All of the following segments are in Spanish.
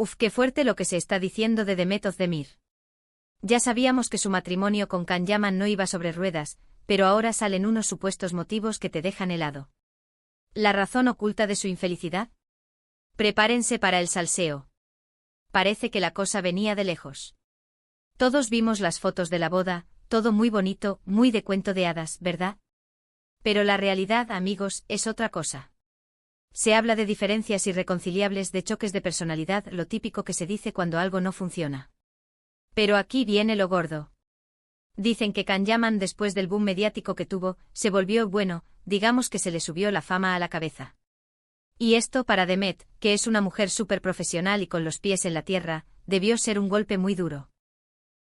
Uf, qué fuerte lo que se está diciendo de Demet Özdemir. Ya sabíamos que su matrimonio con Can Yaman no iba sobre ruedas, pero ahora salen unos supuestos motivos que te dejan helado. ¿La razón oculta de su infelicidad? Prepárense para el salseo. Parece que la cosa venía de lejos. Todos vimos las fotos de la boda, todo muy bonito, muy de cuento de hadas, ¿verdad? Pero la realidad, amigos, es otra cosa. Se habla de diferencias irreconciliables, de choques de personalidad, lo típico que se dice cuando algo no funciona. Pero aquí viene lo gordo. Dicen que Can Yaman, después del boom mediático que tuvo, se volvió bueno, digamos que se le subió la fama a la cabeza. Y esto para Demet, que es una mujer súper profesional y con los pies en la tierra, debió ser un golpe muy duro.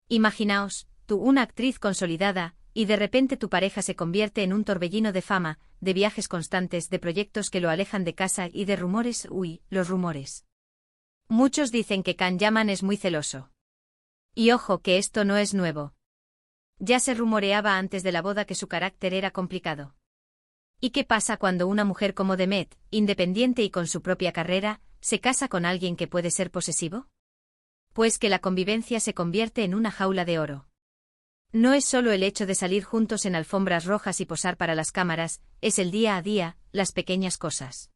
Imaginaos, tú, una actriz consolidada, y de repente tu pareja se convierte en un torbellino de fama, de viajes constantes, de proyectos que lo alejan de casa y de rumores, los rumores. Muchos dicen que Can Yaman es muy celoso. Y ojo que esto no es nuevo. Ya se rumoreaba antes de la boda que su carácter era complicado. ¿Y qué pasa cuando una mujer como Demet, independiente y con su propia carrera, se casa con alguien que puede ser posesivo? Pues que la convivencia se convierte en una jaula de oro. No es solo el hecho de salir juntos en alfombras rojas y posar para las cámaras, es el día a día, las pequeñas cosas.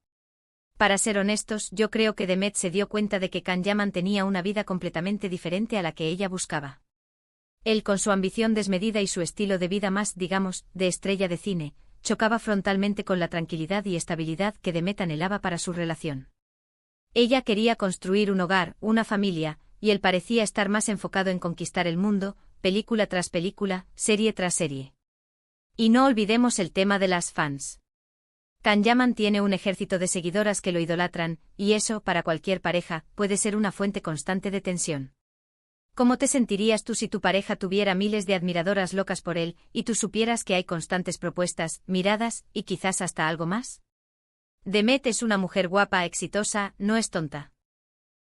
Para ser honestos, yo creo que Demet se dio cuenta de que Can Yaman tenía una vida completamente diferente a la que ella buscaba. Él, con su ambición desmedida y su estilo de vida más, digamos, de estrella de cine, chocaba frontalmente con la tranquilidad y estabilidad que Demet anhelaba para su relación. Ella quería construir un hogar, una familia, y él parecía estar más enfocado en conquistar el mundo, película tras película, serie tras serie. Y no olvidemos el tema de las fans. Can Yaman tiene un ejército de seguidoras que lo idolatran, y eso, para cualquier pareja, puede ser una fuente constante de tensión. ¿Cómo te sentirías tú si tu pareja tuviera miles de admiradoras locas por él, y tú supieras que hay constantes propuestas, miradas, y quizás hasta algo más? Demet es una mujer guapa, exitosa, no es tonta.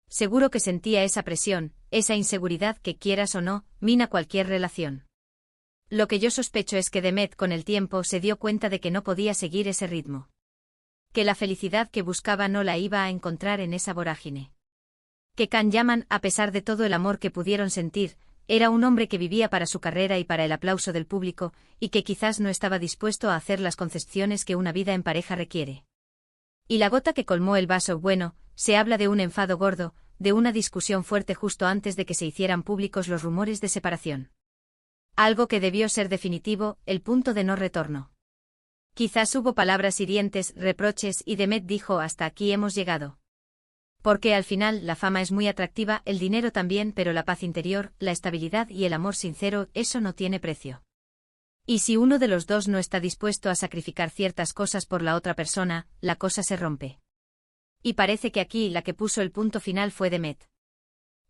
Seguro que sentía esa presión, esa inseguridad que, quieras o no, mina cualquier relación. Lo que yo sospecho es que Demet con el tiempo se dio cuenta de que no podía seguir ese ritmo. Que la felicidad que buscaba no la iba a encontrar en esa vorágine. Que Can Yaman, a pesar de todo el amor que pudieron sentir, era un hombre que vivía para su carrera y para el aplauso del público, y que quizás no estaba dispuesto a hacer las concesiones que una vida en pareja requiere. Y la gota que colmó el vaso, bueno, se habla de un enfado gordo, de una discusión fuerte justo antes de que se hicieran públicos los rumores de separación. Algo que debió ser definitivo, el punto de no retorno. Quizás hubo palabras hirientes, reproches, y Demet dijo: hasta aquí hemos llegado. Porque al final la fama es muy atractiva, el dinero también, pero la paz interior, la estabilidad y el amor sincero, eso no tiene precio. Y si uno de los dos no está dispuesto a sacrificar ciertas cosas por la otra persona, la cosa se rompe. Y parece que aquí la que puso el punto final fue Demet.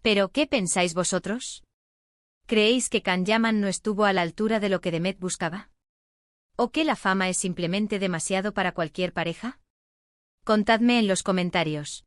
¿Pero qué pensáis vosotros? ¿Creéis que Can Yaman no estuvo a la altura de lo que Demet buscaba? ¿O que la fama es simplemente demasiado para cualquier pareja? Contadme en los comentarios.